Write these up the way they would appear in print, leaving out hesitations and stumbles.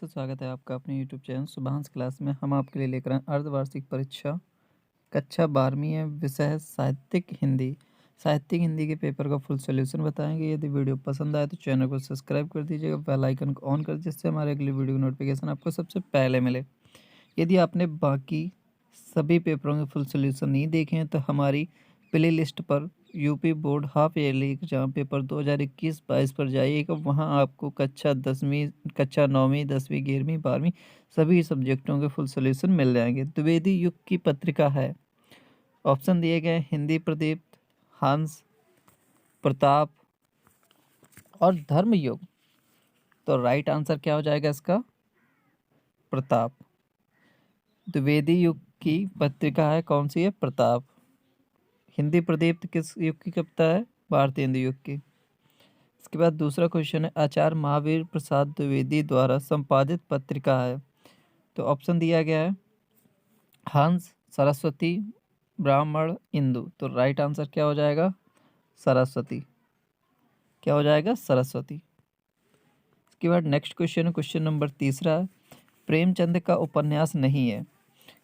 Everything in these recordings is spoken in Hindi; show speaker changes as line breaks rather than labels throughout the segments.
तो स्वागत है आपका अपने यूट्यूब चैनल सुभांश क्लास में। हम आपके लिए लेकर आए अर्धवार्षिक परीक्षा कक्षा 12वीं है, विषय है साहित्यिक हिंदी। साहित्यिक हिंदी के पेपर का फुल सॉल्यूशन बताएंगे। यदि वीडियो पसंद आए तो चैनल को सब्सक्राइब कर दीजिएगा, बेल आइकन को ऑन कर दीजिए, जिससे हमारे अगली वीडियो की नोटिफिकेशन आपको सबसे पहले मिले। यदि आपने बाकी सभी पेपरों के फुल सॉल्यूशन नहीं देखे हैं तो हमारी प्ले लिस्ट पर UP board half yearly exam paper 2021-22 पर जाइएगा। वहां आपको कक्षा 9वीं 10वीं 11वीं 12वीं सभी सब्जेक्टों के फुल सॉल्यूशन मिल जाएंगे। द्विवेदी युग की पत्रिका है। ऑप्शन दिए गए हिंदी प्रदीप्त, हंस, प्रताप और धर्म युग। तो राइट आंसर क्या हो जाएगा इसका? प्रताप। द्विवेदी युग की पत्रिका है कौन सी है? प्रताप। हिंदी प्रदीप्त किस युग की कविता है? भारतीय हिंदी युग की। इसके बाद दूसरा क्वेश्चन है आचार्य महावीर प्रसाद द्विवेदी द्वारा संपादित पत्रिका है। तो ऑप्शन दिया गया है हंस, सरस्वती, ब्राह्मण, इंदु। तो राइट आंसर क्या हो जाएगा? सरस्वती। क्या हो जाएगा? सरस्वती। इसके बाद नेक्स्ट क्वेश्चन है, क्वेश्चन नंबर तीसरा है प्रेमचंद का उपन्यास नहीं है।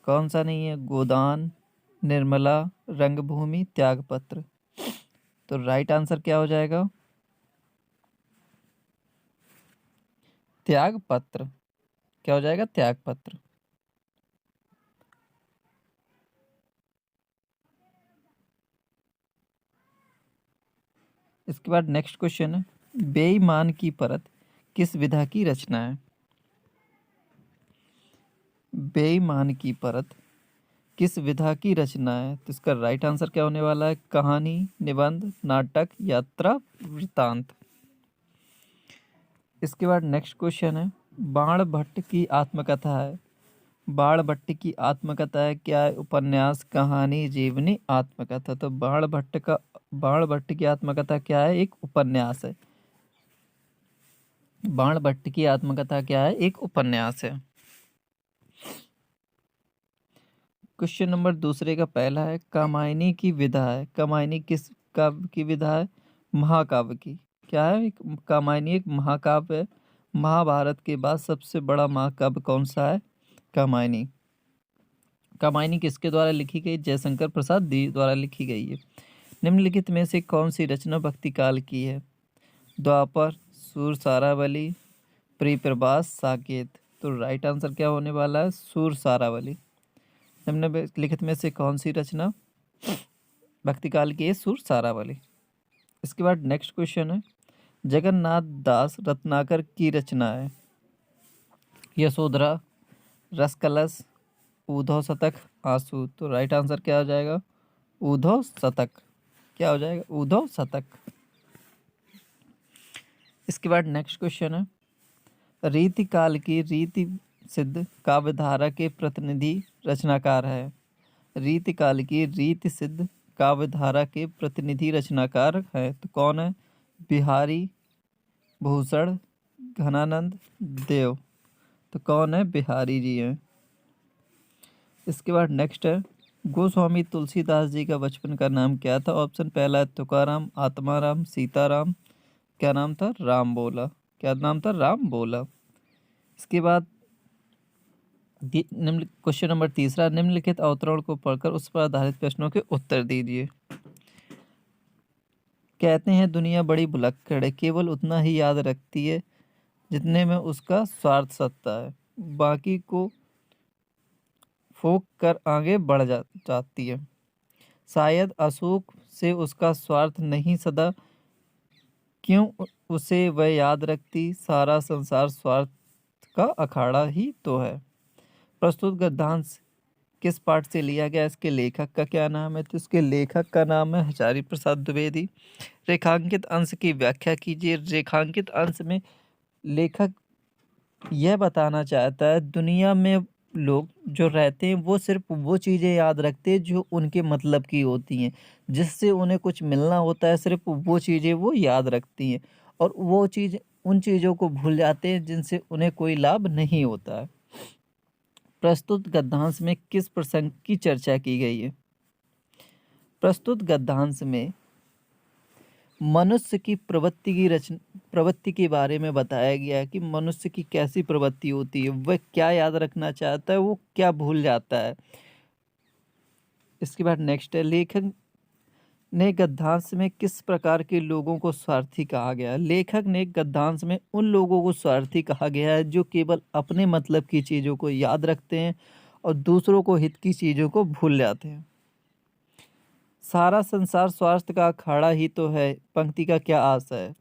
कौन सा नहीं है? गोदान, निर्मला, रंगभूमि, त्यागपत्र। तो राइट आंसर क्या हो जाएगा? त्यागपत्र। क्या हो जाएगा? त्यागपत्र। इसके बाद नेक्स्ट क्वेश्चन है बेईमान की परत किस विधा की रचना है? बेईमान की परत किस विधा की रचना है? तो इसका राइट आंसर क्या होने वाला है? कहानी, निबंध, नाटक, यात्रा, वृत्तांत। इसके बाद नेक्स्ट क्वेश्चन है बाण भट्ट की आत्मकथा है। बाण भट्ट की आत्मकथा है क्या है? उपन्यास, कहानी, जीवनी, आत्मकथा। तो बाण भट्ट की आत्मकथा क्या है? एक उपन्यास है। बाण भट्ट की आत्मकथा क्या है? एक उपन्यास है। क्वेश्चन नंबर दूसरे का पहला है कामायनी की विधा है। कामायनी किस काव्य की विधा है? महाकाव्य की। क्या है? एक कामायनी एक महाकाव्य है। महाभारत के बाद सबसे बड़ा महाकाव्य कौन सा है? कामायनी। कामायनी किसके द्वारा लिखी गई? जयशंकर प्रसाद द्वारा लिखी गई है। निम्नलिखित में से कौन सी रचना भक्ति काल की है? द्वापर, सूर सारावली, प्रियप्रभास, साकेत। तो राइट आंसर क्या होने वाला है? सूर सारावली। निम्नलिखित में से कौन सी रचना भक्ति काल की है? सूर सारावली। इसके बाद नेक्स्ट क्वेश्चन है जगन्नाथ दास रत्नाकर की रचना है। यशोधरा, रसकलश, उद्धव शतक, आंसू। तो राइट आंसर क्या हो जाएगा? उद्धव शतक। क्या हो जाएगा? उद्धव शतक। इसके बाद नेक्स्ट क्वेश्चन है रीति काल की रीति सिद्ध काव्यधारा के प्रतिनिधि रचनाकार है। रीति काल की रीति सिद्ध काव्यधारा के प्रतिनिधि रचनाकार है तो कौन है? बिहारी, भूषण, घनानंद, देव। तो कौन है? बिहारी जी हैं। इसके बाद नेक्स्ट है गोस्वामी तुलसीदास जी का बचपन का नाम क्या था? ऑप्शन पहला है तुकाराम, आत्माराम, सीताराम। क्या नाम था? राम बोला। क्या नाम था? राम बोला। इसके बाद निम्न क्वेश्चन नंबर तीसरा निम्नलिखित अवतरण को पढ़कर उस पर आधारित प्रश्नों के उत्तर दीजिए। कहते हैं दुनिया बड़ी भुलक्कड़ है, केवल उतना ही याद रखती है जितने में उसका स्वार्थ सत्ता है, बाकी को फोक कर आगे बढ़ जाती है। शायद अशोक से उसका स्वार्थ नहीं सदा, क्यों उसे वह याद रखती, सारा संसार स्वार्थ का अखाड़ा ही तो है। प्रस्तुत गद्यांश किस पाठ से लिया गया? इसके लेखक का क्या नाम है? तो इसके लेखक का नाम है हजारी प्रसाद द्विवेदी। रेखांकित अंश की व्याख्या कीजिए। रेखांकित अंश में लेखक यह बताना चाहता है दुनिया में लोग जो रहते हैं वो सिर्फ वो चीज़ें याद रखते हैं जो उनके मतलब की होती हैं, जिससे उन्हें कुछ मिलना होता है, सिर्फ वो चीज़ें वो याद रखती हैं और वो चीज़ उन चीज़ों को भूल जाते हैं जिनसे उन्हें कोई लाभ नहीं होता है। प्रस्तुत गद्यांश में किस प्रसंग की चर्चा की गई है? प्रस्तुत गद्यांश में मनुष्य की प्रवृत्ति के बारे में बताया गया है कि मनुष्य की कैसी प्रवृत्ति होती है, वह क्या याद रखना चाहता है, वो क्या भूल जाता है। इसके बाद नेक्स्ट है, लेखक ने गद्यांश में किस प्रकार के लोगों को स्वार्थी कहा गया है। लेखक ने गद्यांश में उन लोगों को स्वार्थी कहा गया है जो केवल अपने मतलब की चीज़ों को याद रखते हैं और दूसरों को हित की चीज़ों को भूल जाते हैं। सारा संसार स्वार्थ का अखाड़ा ही तो है, पंक्ति का क्या आशय है।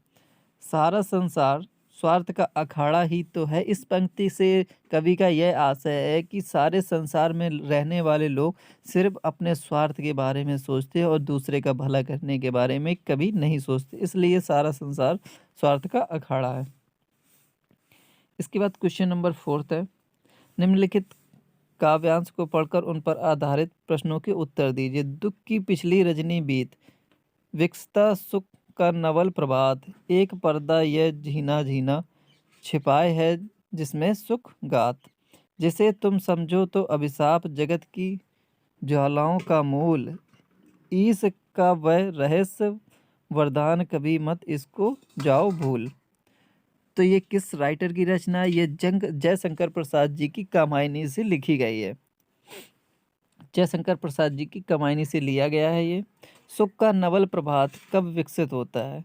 सारा संसार स्वार्थ का अखाड़ा ही तो है, इस पंक्ति से कवि का यह आशय है कि सारे संसार में रहने वाले लोग सिर्फ अपने स्वार्थ के बारे में सोचते हैं और दूसरे का भला करने के बारे में कभी नहीं सोचते, इसलिए सारा संसार स्वार्थ का अखाड़ा है। इसके बाद क्वेश्चन नंबर 4 है, निम्नलिखित काव्यांश को पढ़कर उन पर आधारित प्रश्नों के उत्तर दीजिए। दुख की पिछली रजनी बीत, विकसता सुख का नवल प्रभात, एक पर्दा यह झीना झीना छिपाए है जिसमें सुख गात, जिसे तुम समझो तो अभिशाप जगत की ज्वालाओं का मूल, ईश का वह रहस्य वरदान कभी मत इसको जाओ भूल। तो ये किस राइटर की रचना है? ये जयशंकर प्रसाद जी की कामायनी से लिखी गई है। जयशंकर प्रसाद जी की कामायनी से लिया गया है ये। सुख का नवल प्रभात कब विकसित होता है?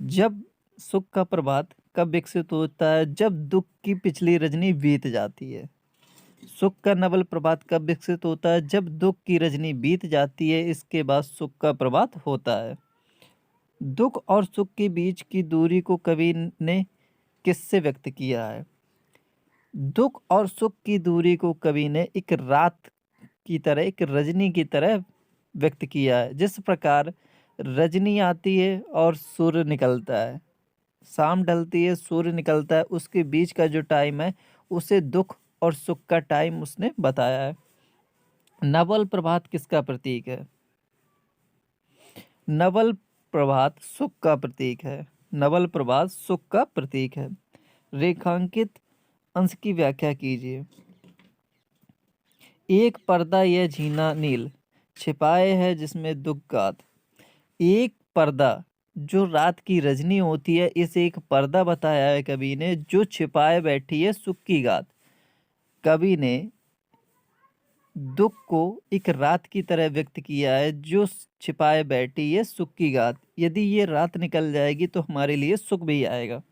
जब सुख का प्रभात कब विकसित होता है? जब दुख की पिछली रजनी बीत जाती है। सुख का नवल प्रभात कब विकसित होता है? जब दुख की रजनी बीत जाती है, इसके बाद सुख का प्रभात होता है। दुख और सुख के बीच की दूरी को कवि ने किससे व्यक्त किया है? दुख और सुख की दूरी को कवि ने एक रात की तरह, एक रजनी की तरह व्यक्त किया है। जिस प्रकार रजनी आती है और सूर्य निकलता है, शाम ढलती है, सूर्य निकलता है, उसके बीच का जो टाइम है उसे दुख और सुख का टाइम उसने बताया है। नवल प्रभात किसका प्रतीक है? नवल प्रभात सुख का प्रतीक है। नवल प्रभात सुख का प्रतीक है। रेखांकित अंश की व्याख्या कीजिए। एक पर्दा यह झीना नील छिपाए है जिसमें दुख गात। एक पर्दा, जो रात की रजनी होती है, इसे एक पर्दा बताया है कवि ने, जो छिपाए बैठी है सुख की गात। कवि ने दुख को एक रात की तरह व्यक्त किया है जो छिपाए बैठी है सुख की गात। यदि ये रात निकल जाएगी तो हमारे लिए सुख भी आएगा।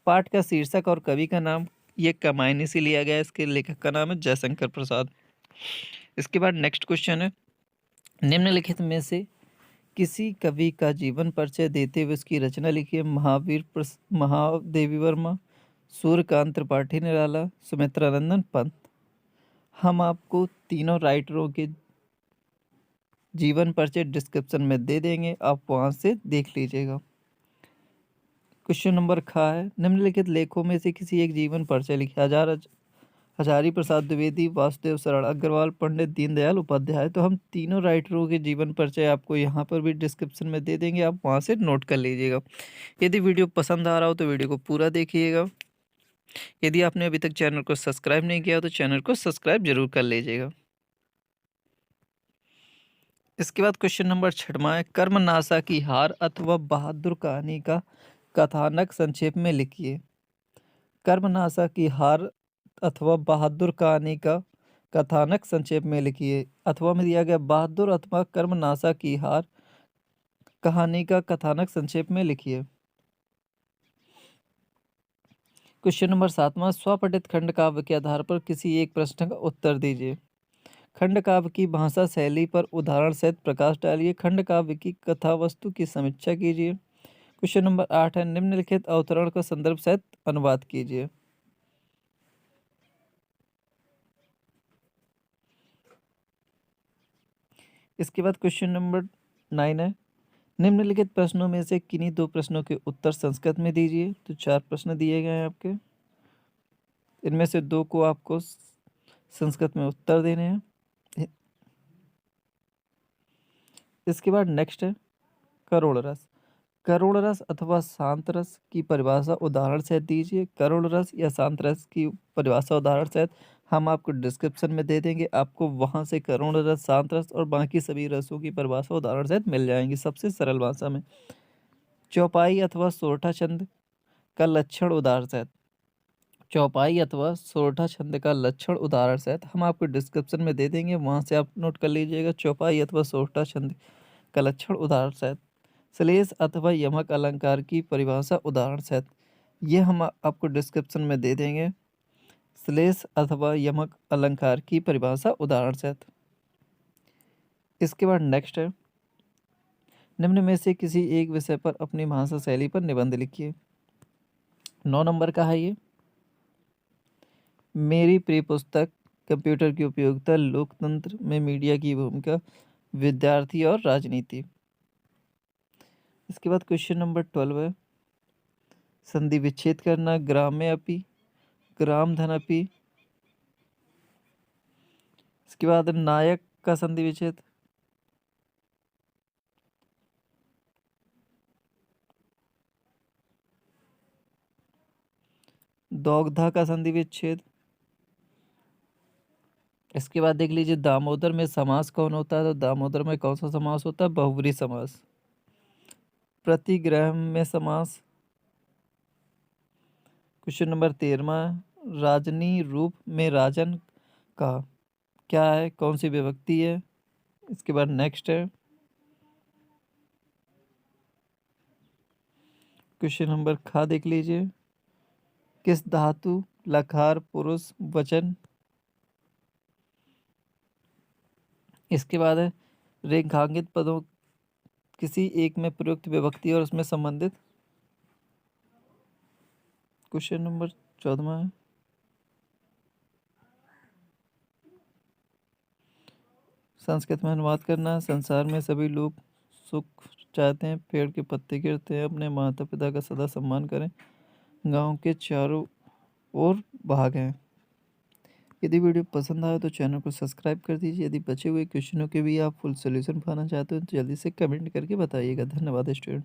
पाठ का शीर्षक और कवि का नाम, ये कामायनी से लिया गया है। इसके लेखक का नाम है जयशंकर प्रसाद। इसके बाद नेक्स्ट क्वेश्चन है, निम्नलिखित में से किसी कवि का जीवन परिचय देते हुए उसकी रचना लिखिए। महादेवी वर्मा, सूर्यकांत त्रिपाठी निराला, सुमित्रानंदन पंत। हम आपको तीनों राइटरों के जीवन परिचय डिस्क्रिप्शन में दे देंगे, आप वहां से देख लीजिएगा। क्वेश्चन नंबर खा है, निम्नलिखित लेखों में से किसी एक जीवन परिचय लिखिए। हजारी प्रसाद द्विवेदी, वासुदेव शरण अग्रवाल, पंडित दीनदयाल उपाध्याय। तो हम तीनों राइटरों के जीवन परिचय आपको यहाँ पर भी डिस्क्रिप्शन में दे देंगे, आप वहाँ से नोट कर लीजिएगा। यदि वीडियो पसंद आ रहा हो तो वीडियो को पूरा देखिएगा। यदि आपने अभी तक चैनल को सब्सक्राइब नहीं किया तो चैनल को सब्सक्राइब जरूर कर लीजिएगा। इसके बाद क्वेश्चन नंबर 6वां है, कर्मनाशा की हार अथवा बहादुर कहानी का कथानक संक्षेप में लिखिए। कर्मनाशा की हार अथवा बहादुर कहानी का कथानक संक्षेप में लिखिए। अथवा में दिया गया बहादुर अथवा कर्मनाशा की हार कहानी का कथानक संक्षेप में लिखिए। क्वेश्चन नंबर 7वां, स्वपठित खंड काव्य के आधार पर किसी एक प्रश्न का उत्तर दीजिए। खंड काव्य की भाषा शैली पर उदाहरण सहित प्रकाश डालिए। खंड काव्य की कथा वस्तु की समीक्षा कीजिए। क्वेश्चन नंबर 8 है, निम्नलिखित अवतरण का संदर्भ सहित अनुवाद कीजिए। इसके बाद क्वेश्चन नंबर 9 है, निम्नलिखित प्रश्नों में से किन्हीं दो प्रश्नों के उत्तर संस्कृत में दीजिए। तो 4 प्रश्न दिए गए हैं आपके, इनमें से 2 को आपको संस्कृत में उत्तर देने हैं। इसके बाद नेक्स्ट है करुण रस। करुण रस अथवा शांत रस की परिभाषा उदाहरण सहित दीजिए। करुण रस या शांत रस की परिभाषा उदाहरण सहित हम आपको डिस्क्रिप्शन में दे देंगे, आपको वहाँ से करुण रस, शांत रस और बाकी सभी रसों की परिभाषा उदाहरण सहित मिल जाएंगी सबसे सरल भाषा में। चौपाई अथवा सोरठा छंद का लक्षण उदाहरण सहित। चौपाई अथवा सोरठा छंद का लक्षण उदाहरण सहित हम आपको डिस्क्रिप्शन में दे देंगे, वहाँ से आप नोट कर लीजिएगा। चौपाई अथवा सोरठा छंद का लक्षण उदाहरण सहित। श्लेष अथवा यमक अलंकार की परिभाषा उदाहरण सहित, ये हम आपको डिस्क्रिप्शन में दे देंगे। श्लेष अथवा यमक अलंकार की परिभाषा उदाहरण सहित। इसके बाद नेक्स्ट है, निम्न में से किसी एक विषय पर अपनी भाषा शैली पर निबंध लिखिए। 9 नंबर का है ये। मेरी प्रिय पुस्तक, कंप्यूटर की उपयोगिता, लोकतंत्र में मीडिया की भूमिका, विद्यार्थी और राजनीति। इसके बाद क्वेश्चन नंबर 12 है, संधि विच्छेद करना, ग्राम्य अपि, ग्राम धन अपि। इसके बाद नायक का संधि विच्छेद, दौग्धा का संधि विच्छेद। इसके बाद देख लीजिए, दामोदर में समास कौन होता है, तो दामोदर में कौन सा समास होता है, बहुब्री समास। प्रतिग्रह में समास। क्वेश्चन नंबर 13, राजनी रूप में राजन का क्या है, कौन सी विभक्ति है। इसके बाद नेक्स्ट है क्वेश्चन नंबर खा, देख लीजिए, किस धातु, लकार, पुरुष, वचन। इसके बाद है रेखांकित पदों किसी एक में प्रयुक्त विभक्ति और उसमें संबंधित। क्वेश्चन नंबर 14 है, संस्कृत में अनुवाद करना। संसार में सभी लोग सुख चाहते हैं, पेड़ के पत्ते गिरते हैं, अपने माता पिता का सदा सम्मान करें, गांव के चारों ओर भाग हैं। यदि वीडियो पसंद आए तो चैनल को सब्सक्राइब कर दीजिए। यदि बचे हुए क्वेश्चनों के भी आप फुल सोल्यूशन पाना चाहते हो तो जल्दी से कमेंट करके बताइएगा। धन्यवाद स्टूडेंट।